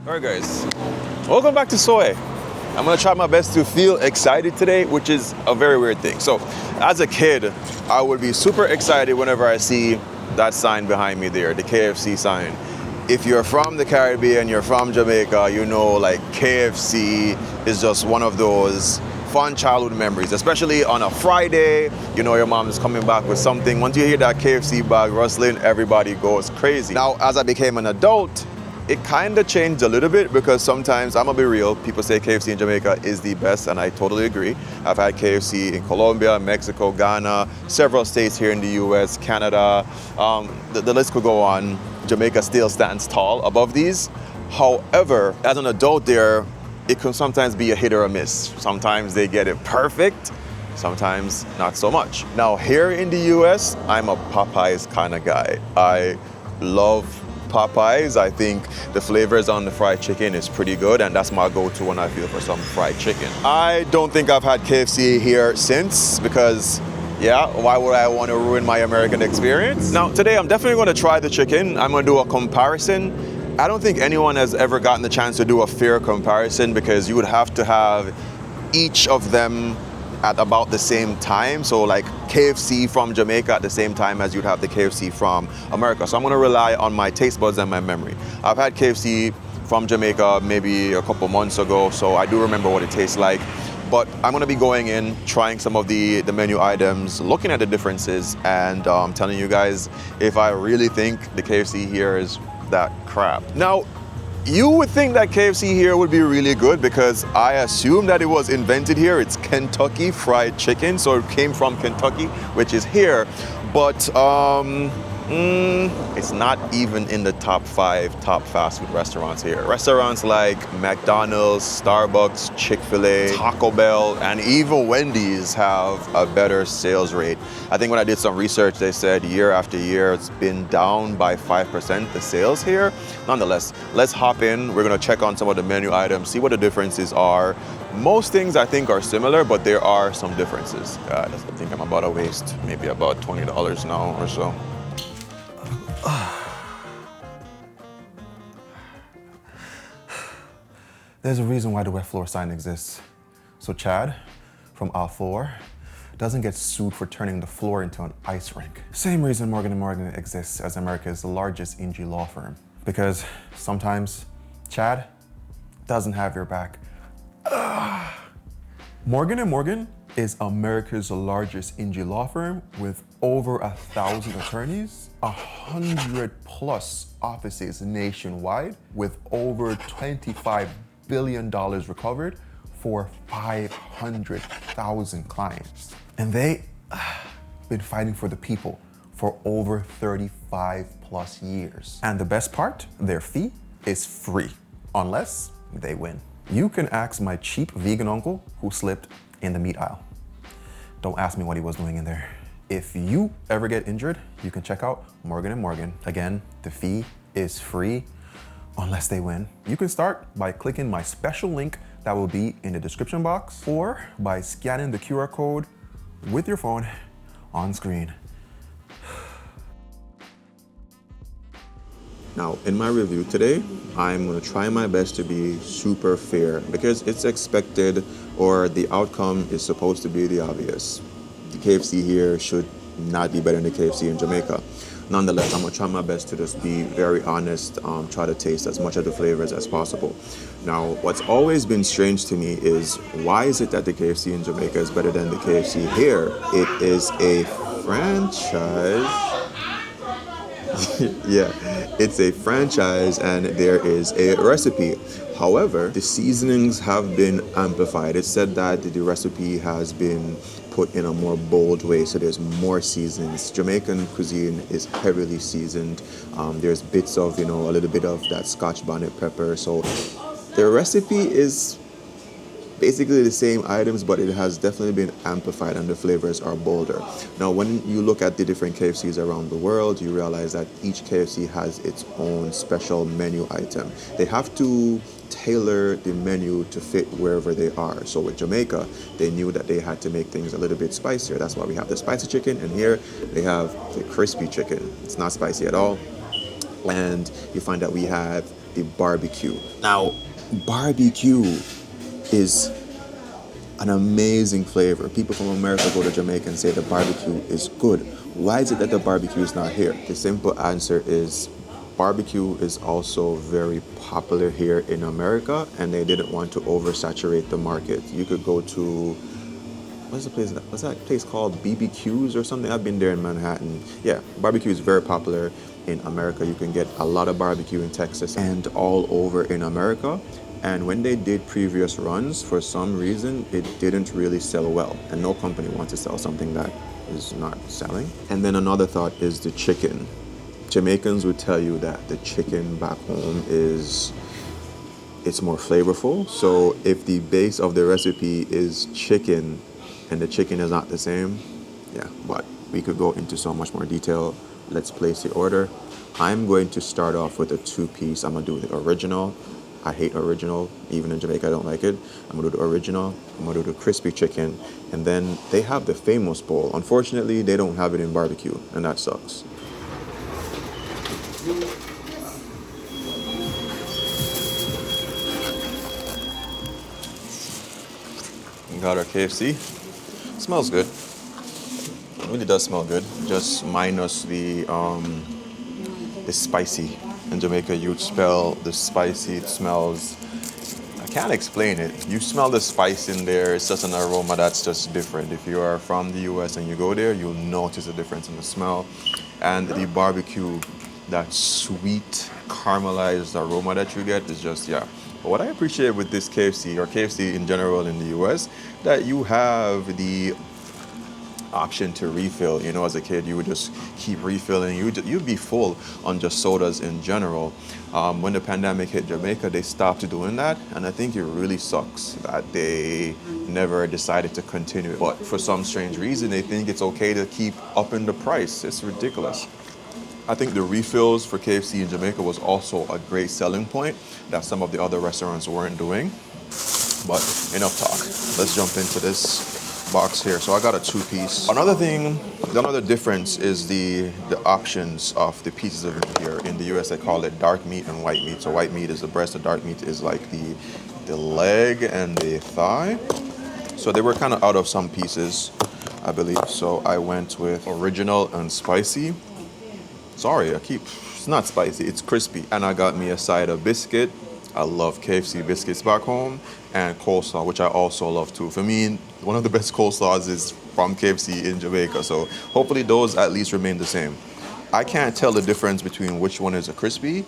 Alright guys, welcome back to Soai. I'm gonna try my best to feel excited today, which is a very weird thing. So, as a kid, I would be super excited whenever I see that sign behind me there, the KFC sign. If you're from the Caribbean, you're from Jamaica, you know like KFC is just one of those fun childhood memories, especially on a Friday. You know your mom is coming back with something. Once you hear that KFC bag rustling, everybody goes crazy. Now, as I became an adult, it kind of changed a little bit because sometimes, I'm gonna be real, people say KFC in Jamaica is the best, and I totally agree. I've had KFC in Colombia, Mexico, Ghana, several states here in the US, Canada, the list could go on. Jamaica still stands tall above these. However, as an adult there, it can sometimes be a hit or a miss. Sometimes they get it perfect, sometimes not so much. Now here in the US, I'm a Popeyes kind of guy. I love Popeyes. I think the flavors on the fried chicken is pretty good, and that's my go-to when I feel for some fried chicken. I don't think I've had KFC here since because, yeah, why would I want to ruin my American experience? Now, today I'm definitely going to try the chicken. I'm going to do a comparison. I don't think anyone has ever gotten the chance to do a fair comparison because you would have to have each of them at about the same time. So like KFC from Jamaica at the same time as you'd have the KFC from America. So I'm gonna rely on my taste buds and my memory. I've had KFC from Jamaica maybe a couple months ago, so I do remember what it tastes like. But I'm gonna be going in, trying some of the menu items, looking at the differences, and telling you guys if I really think the KFC here is that crap. Now, you would think that KFC here would be really good because I assume that it was invented here. It's Kentucky Fried Chicken, so it came from Kentucky, which is here. But it's not even in the top 5 top fast food restaurants here. Restaurants like McDonald's, Starbucks, Chick-fil-A, Taco Bell, and even Wendy's have a better sales rate. I think when I did some research, they said year after year, it's been down by 5%, the sales here. Nonetheless, let's hop in. We're gonna check on some of the menu items, see what the differences are. Most things I think are similar, but there are some differences. God, I think I'm about to waste maybe about $20 now or so. There's a reason why the wet floor sign exists. So Chad from Aisle 4 doesn't get sued for turning the floor into an ice rink. Same reason Morgan & Morgan exists as America's largest NG law firm. Because sometimes Chad doesn't have your back. Morgan & Morgan is America's largest NG law firm with over 1,000 attorneys, 100+ offices nationwide, with over $25 billion recovered for 500,000 clients. And they been fighting for the people for over 35+ years. And the best part, their fee is free, unless they win. You can ask my cheap vegan uncle who slipped in the meat aisle. Don't ask me what he was doing in there. If you ever get injured, you can check out Morgan & Morgan. Again, the fee is free unless they win. You can start by clicking my special link that will be in the description box or by scanning the QR code with your phone on screen. Now, in my review today, I'm gonna try my best to be super fair because it's expected or the outcome is supposed to be the obvious. The KFC here should not be better than the KFC in Jamaica. Nonetheless, I'm gonna try my best to just be very honest, try to taste as much of the flavors as possible. Now, what's always been strange to me is why is it that the KFC in Jamaica is better than the KFC here? It is a franchise. Yeah, it's a franchise and there is a recipe. However, the seasonings have been amplified. It's said that the recipe has been put in a more bold way, so there's more seasonings. Jamaican cuisine is heavily seasoned. There's bits of, a little bit of that Scotch bonnet pepper. So the recipe is basically the same items, but it has definitely been amplified and the flavors are bolder. Now, when you look at the different KFCs around the world, you realize that each KFC has its own special menu item. They have to tailor the menu to fit wherever they are. So with Jamaica, they knew that they had to make things a little bit spicier. That's why we have the spicy chicken, and here they have the crispy chicken. It's not spicy at all. And you find that we have the barbecue. Now, barbecue is an amazing flavor. People from America go to Jamaica and say the barbecue is good. Why is it that the barbecue is not here? The simple answer is barbecue is also very popular here in America, and they didn't want to oversaturate the market. You could go to, what's that place called? BBQs or something? I've been there in Manhattan. Yeah, barbecue is very popular in America. You can get a lot of barbecue in Texas and all over in America. And when they did previous runs, for some reason, it didn't really sell well. And no company wants to sell something that is not selling. And then another thought is the chicken. Jamaicans would tell you that the chicken back home it's more flavorful. So if the base of the recipe is chicken and the chicken is not the same, yeah, but we could go into so much more detail. Let's place the order. I'm going to start off with a 2-piece. I'm gonna do the original. I hate original. Even in Jamaica, I don't like it. I'm gonna do the original. I'm gonna do the crispy chicken. And then they have the famous bowl. Unfortunately, they don't have it in barbecue, and that sucks. We got our KFC. Smells good. It really does smell good. Just minus the spicy. In Jamaica, you'd smell the spicy. It smells, I can't explain it. You smell the spice in there. It's just an aroma that's just different. If you are from the US and you go there, you'll notice a difference in the smell. And the barbecue, that sweet caramelized aroma that you get is just, yeah. But what I appreciate with this KFC, or KFC in general in the US, that you have the option to refill. You know, as a kid, you would just keep refilling. You'd be full on just sodas in general. When the pandemic hit Jamaica, they stopped doing that, and I think it really sucks that they never decided to continue it. But for some strange reason, they think it's okay to keep upping the price. It's ridiculous. I think the refills for KFC in Jamaica was also a great selling point that some of the other restaurants weren't doing. But enough talk. Let's jump into this box here. So I got a 2-piece. Another difference is the options of the pieces of meat here. In the US, they call it dark meat and white meat. So white meat is the breast, the dark meat is like the leg and the thigh. So they were kind of out of some pieces, I believe. So I went with original and spicy. Sorry, it's not spicy, it's crispy. And I got me a side of biscuit. I love KFC biscuits back home, and coleslaw, which I also love too. For me, one of the best coleslaws is from KFC in Jamaica, so hopefully those at least remain the same. I can't tell the difference between which one is a crispy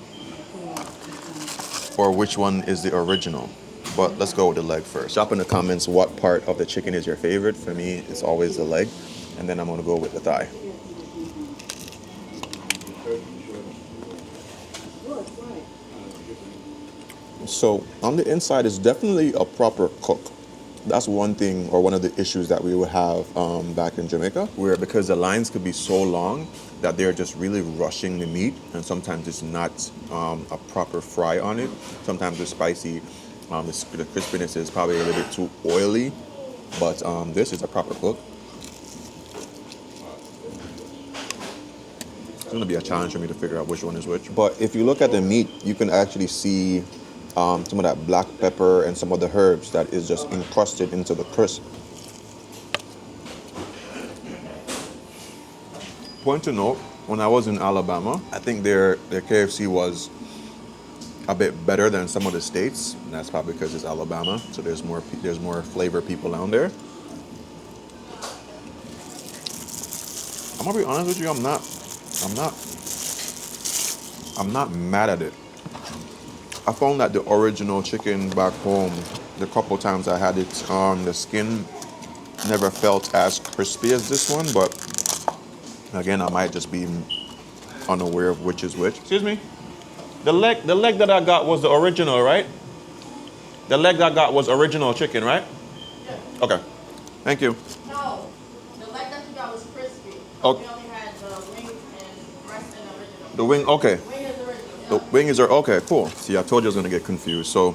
or which one is the original, but let's go with the leg first. Drop in the comments what part of the chicken is your favorite. For me, it's always the leg, and then I'm gonna go with the thigh. So on the inside, it's definitely a proper cook. That's one thing, or one of the issues that we would have back in Jamaica, where because the lines could be so long that they're just really rushing the meat, and sometimes it's not a proper fry on it. Sometimes it's spicy. The crispiness is probably a little bit too oily, but this is a proper cook. It's gonna be a challenge for me to figure out which one is which. But if you look at the meat, you can actually see some of that black pepper and some of the herbs that is just encrusted into the crisp. Point to note, when I was in Alabama, I think their KFC was a bit better than some of the states. And that's probably because it's Alabama, so there's more flavor people down there. I'm gonna be honest with you, I'm not mad at it. I found that the original chicken back home, the couple times I had it, the skin never felt as crispy as this one, but again, I might just be unaware of which is which. Excuse me? The leg that I got was the original, right? The leg I got was original chicken, right? Yeah. Okay. Thank you. No, the leg that you got was crispy. Oh. We only had the wing and breast and original. The wing, okay. Wing is original. The wings are, okay, cool. See, I told you I was gonna get confused. So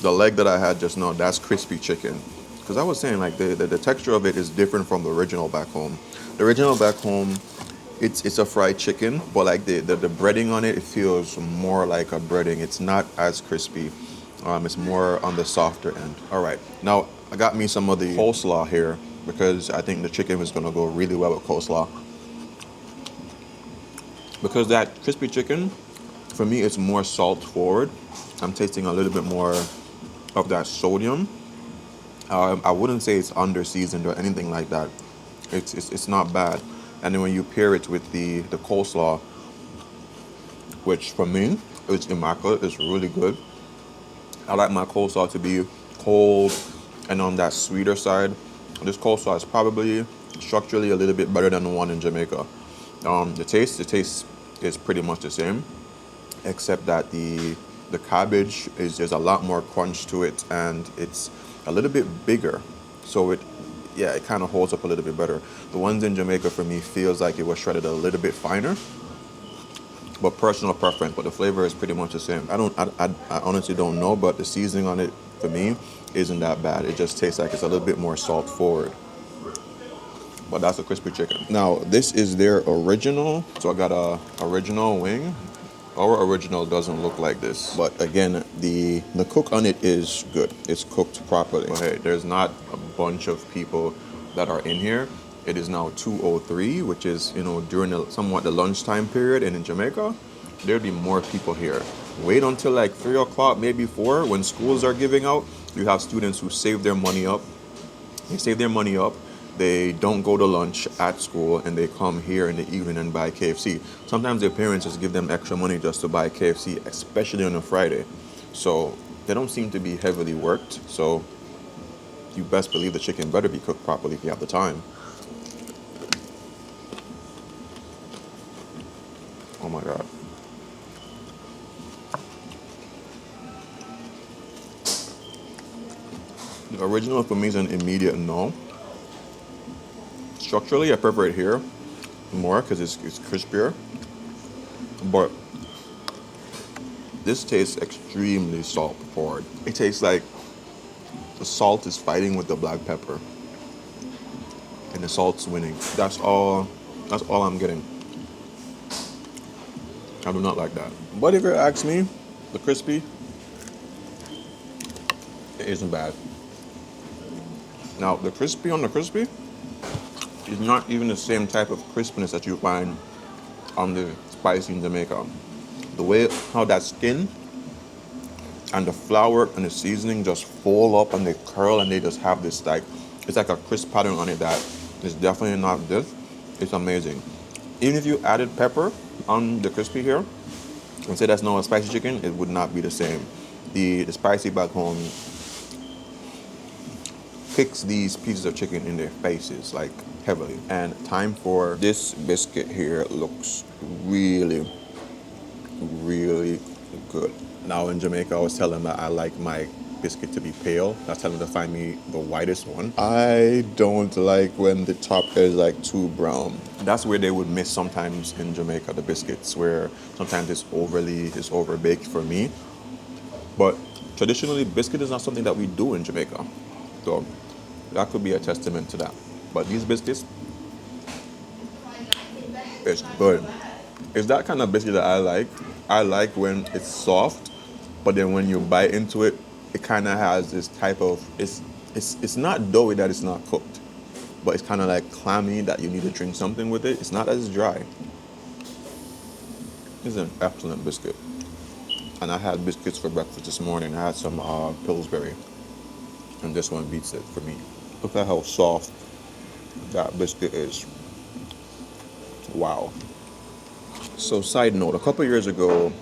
the leg that I had just now, that's crispy chicken. Because I was saying like the texture of it is different from the original back home. The original back home It's a fried chicken, but like the breading on it, it feels more like a breading. It's not as crispy. It's more on the softer end. All right, now I got me some of the coleslaw here because I think the chicken is gonna go really well with coleslaw. Because that crispy chicken, for me, it's more salt forward. I'm tasting a little bit more of that sodium. I wouldn't say it's under seasoned or anything like that. It's not bad. And then when you pair it with the coleslaw, which for me is immaculate, it's really good. I like my coleslaw to be cold and on that sweeter side. This coleslaw is probably structurally a little bit better than the one in Jamaica. The taste is pretty much the same, except that the cabbage there's a lot more crunch to it, and it's a little bit bigger. So it kind of holds up a little bit better. The ones in Jamaica for me feels like it was shredded a little bit finer, but personal preference. But the flavor is pretty much the same. I honestly don't know, but the seasoning on it for me isn't that bad. It just tastes like it's a little bit more salt forward. But that's a crispy chicken. Now this is their original. So I got a original wing. Our original doesn't look like this, but again, the cook on it is good. It's cooked properly. But hey, there's not a bunch of people that are in here. It is now 2:03, which is, during somewhat the lunchtime period, and in Jamaica, there'd be more people here. Wait until like 3 o'clock, maybe 4, when schools are giving out. You have students who save their money up. They don't go to lunch at school, and they come here in the evening and buy KFC. Sometimes their parents just give them extra money just to buy KFC, especially on a Friday. So they don't seem to be heavily worked. So you best believe the chicken better be cooked properly if you have the time. Oh my God. The original for me is an immediate no. Structurally, I prefer it here more because it's crispier. But this tastes extremely salt forward. It tastes like the salt is fighting with the black pepper, and the salt's winning. That's all I'm getting. I do not like that. But if you ask me, the crispy, it isn't bad. Now, the crispy on the crispy is not even the same type of crispiness that you find on the spicy in Jamaica. The way how that skin and the flour and the seasoning just fold up and they curl and they just have this it's like a crisp pattern on it that is definitely not this. It's amazing. Even if you added pepper on the crispy here and say that's not a spicy chicken, it would not be the same. The spicy back home kicks these pieces of chicken in their faces like heavily. And time for this biscuit here looks really, really good. Now in Jamaica, I was telling them that I like my biscuit to be pale. I was telling them to find me the whitest one. I don't like when the top is like too brown. That's where they would miss sometimes in Jamaica, the biscuits, where sometimes it's overbaked for me. But traditionally, biscuit is not something that we do in Jamaica. So that could be a testament to that. But these biscuits, it's good. It's that kind of biscuit that I like. I like when it's soft, but then when you bite into it, it kind of has this type of, it's not doughy that it's not cooked, but it's kind of like clammy that you need to drink something with it. It's not as dry. It's an excellent biscuit. And I had biscuits for breakfast this morning. I had some Pillsbury, and this one beats it for me. Look at how soft that biscuit is. Wow. So side note, a couple years ago,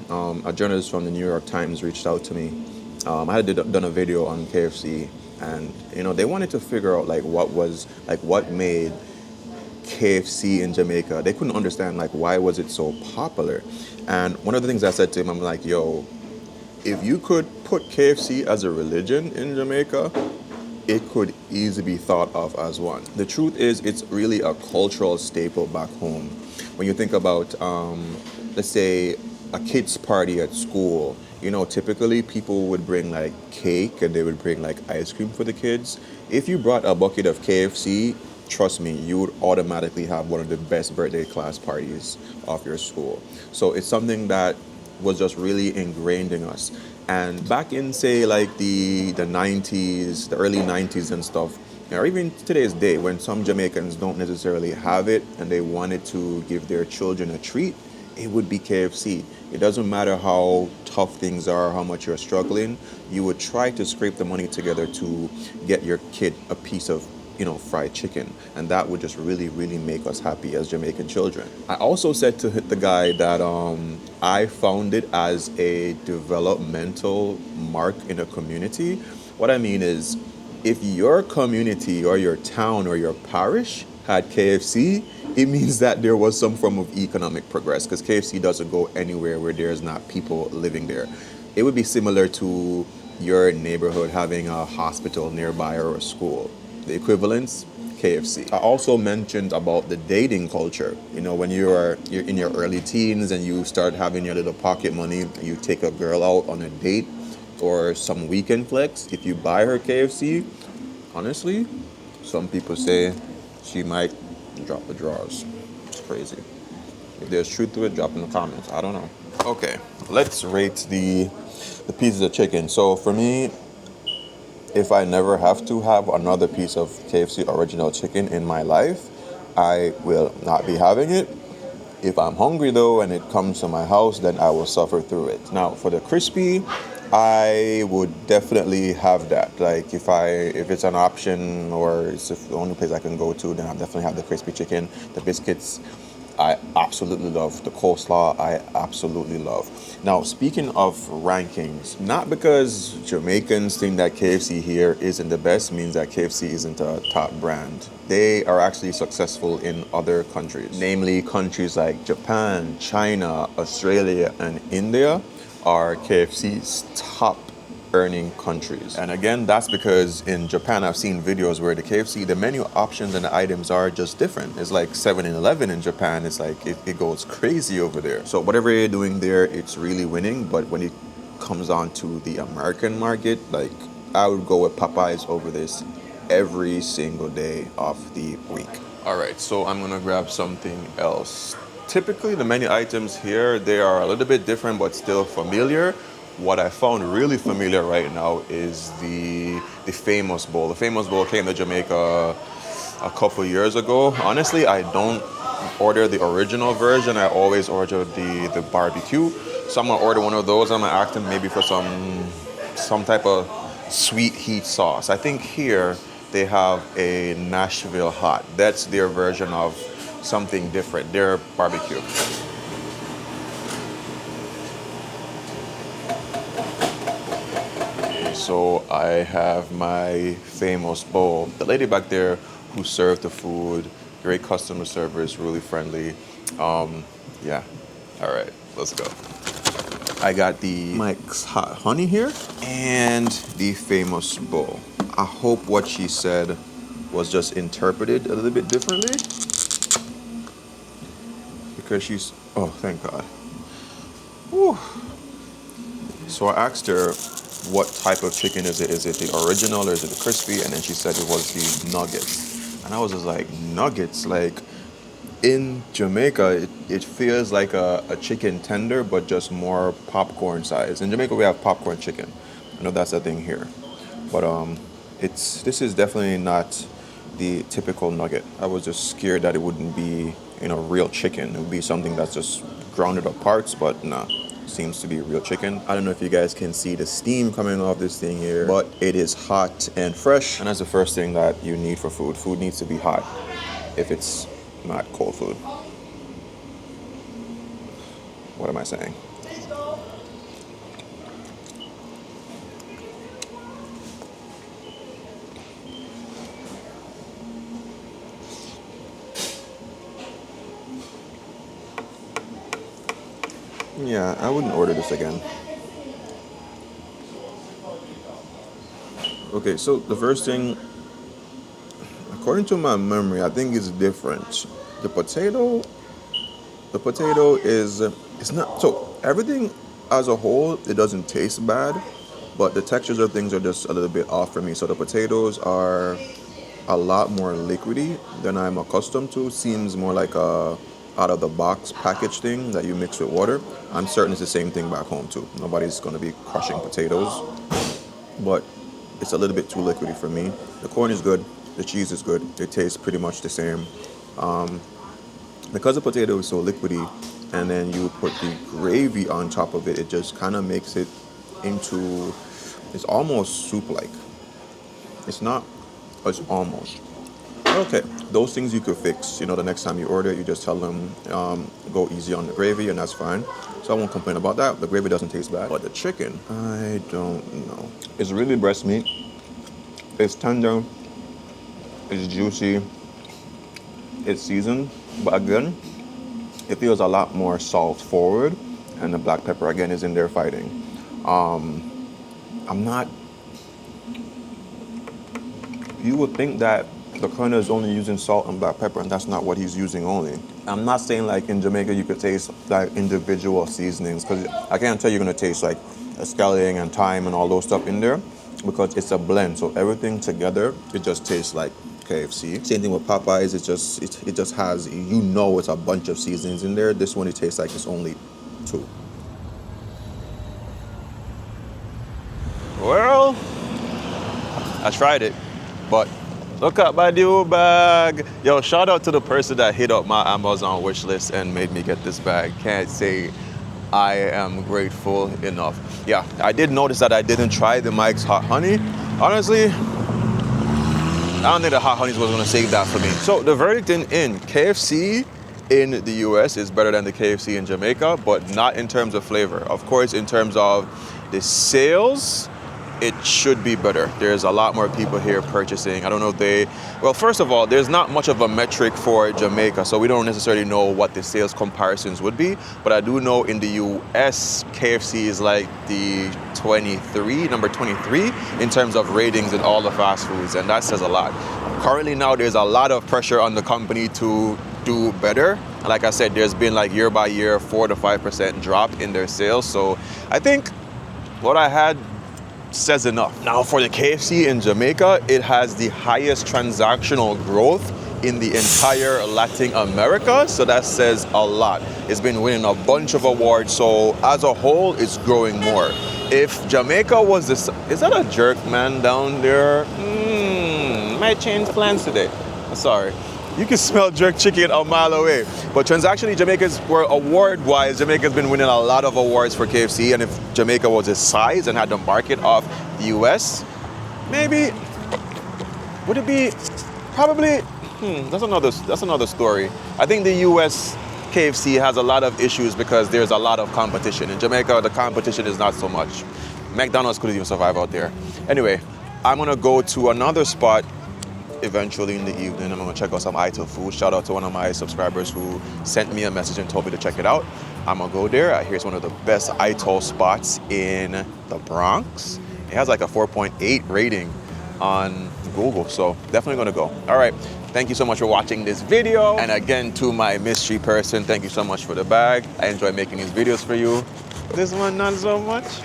a journalist from the New York Times reached out to me. I had done a video on KFC, and they wanted to figure out what made KFC in Jamaica. They couldn't understand why was it so popular. And one of the things I said to him, I'm like, yo, if you could put KFC as a religion in Jamaica, it could easily be thought of as one. The truth is, it's really a cultural staple back home. When you think about, let's say, a kid's party at school, typically people would bring cake and they would bring ice cream for the kids. If you brought a bucket of KFC trust me, you would automatically have one of the best birthday class parties of your school. So it's something that was just really ingrained in us. And back in, say, like the 90s, the early 90s and stuff, or even today's day, when some Jamaicans don't necessarily have it and they wanted to give their children a treat, it would be KFC. It doesn't matter how tough things are, how much you're struggling, you would try to scrape the money together to get your kid a piece of, fried chicken. And that would just really, really make us happy as Jamaican children. I also said to the guy that I found it as a developmental mark in a community. What I mean is, if your community or your town or your parish had KFC, it means that there was some form of economic progress, because KFC doesn't go anywhere where there's not people living there. It would be similar to your neighborhood having a hospital nearby or a school. The equivalence, KFC. I also mentioned about the dating culture. When you're in your early teens and you start having your little pocket money, you take a girl out on a date or some weekend flex. If you buy her KFC, honestly, some people say she might drop the drawers. It's crazy. If there's truth to it, drop in the comments. I don't know. Okay, let's rate the pieces of chicken. So for me, if I never have to have another piece of KFC original chicken in my life, I will not be having it. If I'm hungry though and it comes to my house, then I will suffer through it. Now for the crispy, I would definitely have that. Like if it's an option or it's the only place I can go to, then I'll definitely have the crispy chicken. The biscuits, I absolutely love. The coleslaw, I absolutely love. Now, speaking of rankings, not because Jamaicans think that KFC here isn't the best means that KFC isn't a top brand. They are actually successful in other countries, namely countries like Japan, China, Australia, and India are KFC's top earning countries. And again, that's because in Japan, I've seen videos where the KFC, the menu options and the items are just different. It's like 7-Eleven in Japan. It's like, it goes crazy over there. So whatever you're doing there, it's really winning. But when it comes on to the American market, like I would go with Popeyes over this every single day of the week. All right, so I'm gonna grab something else. Typically the menu items here, they are a little bit different but still familiar. What I found really familiar right now is the famous bowl. The famous bowl came to Jamaica a couple years ago. Honestly, I don't order the original version. I always order the barbecue. So I'm gonna order one of those. I'm gonna ask them maybe for some type of sweet heat sauce. I think here they have a Nashville hot. That's their version of something different, their barbecue. So I have my famous bowl. The lady back there who served the food, great customer service, really friendly. Yeah, all right, let's go. I got the Mike's Hot Honey here and the famous bowl. I hope what she said was just interpreted a little bit differently, because she's, oh, thank God. Whew. So I asked her, what type of chicken is it? Is it the original or is it the crispy? And then she said it was the nuggets. And I was just like, nuggets? Like, in Jamaica, it feels like a chicken tender, but just more popcorn size. In Jamaica, we have popcorn chicken. I know that's a thing here. But this is definitely not the typical nugget. I was just scared that it wouldn't be, real chicken. It would be something that's just grounded up parts, but nah. Seems to be real chicken. I don't know if you guys can see the steam coming off this thing here, but it is hot and fresh. And that's the first thing that you need for food. Food needs to be hot if it's not cold food. What am I saying? Yeah, I wouldn't order this again. Okay, so the first thing, according to my memory, I think it's different. The potato is, it's not, so everything as a whole, it doesn't taste bad, but the textures of things are just a little bit off for me. So the potatoes are a lot more liquidy than I'm accustomed to. Seems more like a out of the box package thing that you mix with water. I'm certain it's the same thing back home too. Nobody's gonna be crushing potatoes, but it's a little bit too liquidy for me. The corn is good, the cheese is good. It tastes pretty much the same. Because the potato is so liquidy, and then you put the gravy on top of it, it just kind of makes it into, it's almost soup-like. It's not, it's almost. Okay, those things you could fix. You know, the next time you order it, you just tell them, go easy on the gravy, and that's fine. So I won't complain about that. The gravy doesn't taste bad. But the chicken, I don't know. It's really breast meat. It's tender. It's juicy. It's seasoned. But again, it feels a lot more salt forward. And the black pepper, again, is in there fighting. I'm not... You would think that the Colonel is only using salt and black pepper, and that's not what he's using only. I'm not saying like in Jamaica you could taste like individual seasonings, because I can't tell you're gonna taste like scallion and thyme and all those stuff in there, because it's a blend. So everything together, it just tastes like KFC. Same thing with Popeyes. It just has, you know, it's a bunch of seasonings in there. This one, it tastes like it's only 2. Well, I tried it, but look at my new bag. Yo, shout out to the person that hit up my Amazon wish list and made me get this bag. Can't say I am grateful enough. Yeah, I did notice that I didn't try the Mike's Hot Honey. Honestly, I don't think the Hot Honeys was gonna save that for me. So the verdict in KFC in the US is better than the KFC in Jamaica, but not in terms of flavor. Of course, in terms of the sales, it should be better. There's a lot more people here purchasing. I don't know if they, well, first of all, there's not much of a metric for Jamaica, so we don't necessarily know what the sales comparisons would be, but I do know in the US, KFC is like the number 23 in terms of ratings in all the fast foods, and that says a lot. Currently now, there's a lot of pressure on the company to do better. And like I said, there's been like year by year, 4 to 5% drop in their sales. So I think what I had says enough. Now for the KFC in Jamaica, it has the highest transactional growth in the entire Latin America, so that says a lot. It's been winning a bunch of awards, so as a whole, it's growing more. If Jamaica was this, is that a jerk man down there? Might change plans today. Sorry. You can smell jerk chicken a mile away. But transactionally, Jamaica's, were award-wise, Jamaica's been winning a lot of awards for KFC, and if Jamaica was its size and had the market of the US, maybe, would it be, probably, that's another story. I think the US KFC has a lot of issues because there's a lot of competition. In Jamaica, the competition is not so much. McDonald's couldn't even survive out there. Anyway, I'm gonna go to another spot eventually in the evening. I'm gonna check out some Ito food. Shout out to one of my subscribers who sent me a message and told me to check it out. I'm gonna go there. I hear it's one of the best Ito spots in the Bronx. It has like a 4.8 rating on Google, so definitely gonna go. All right, thank you so much for watching this video. And again, to my mystery person, thank you so much for the bag. I enjoy making these videos for you. This one, not so much,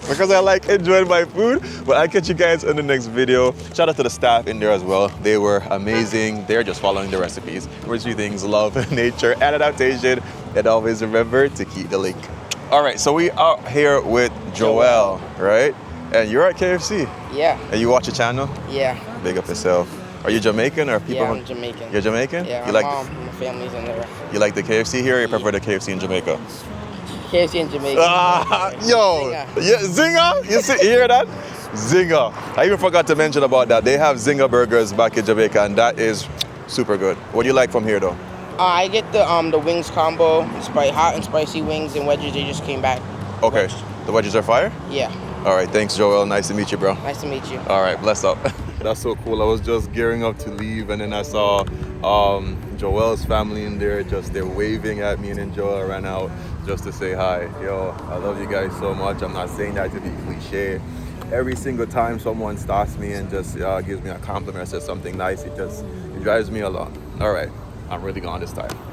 because I like enjoying my food. But I'll catch you guys in the next video. Shout out to the staff in there as well. They were amazing. They're just following the recipes. We're 3 things: love, nature, and adaptation. And always remember to keep the link. All right, so we are here with Joel, right? And you're at KFC. Yeah. And you watch the channel? Yeah. Big up yourself. Are you Jamaican or people? Yeah, I'm Jamaican. You're Jamaican? Yeah, you my like mom, my family's in there. You like the KFC here, or you prefer the KFC in Jamaica? KFC in Jamaica. Yo, Zinger. yeah, Zinger. You hear that? Zinger. I even forgot to mention about that. They have Zinger burgers back in Jamaica, and that is super good. What do you like from here, though? I get the wings combo, hot and spicy wings and wedges. They just came back. Okay, the wedges are fire? Yeah. All right, thanks, Joel. Nice to meet you, bro. Nice to meet you. All right, bless up. That's so cool. I was just gearing up to leave, and then I saw Joel's family in there. Just they're waving at me, and then Joel ran out just to say hi. Yo, I love you guys so much. I'm not saying that to be cliche. Every single time someone stops me and just gives me a compliment or says something nice, it drives me along. All right, I'm really gone this time.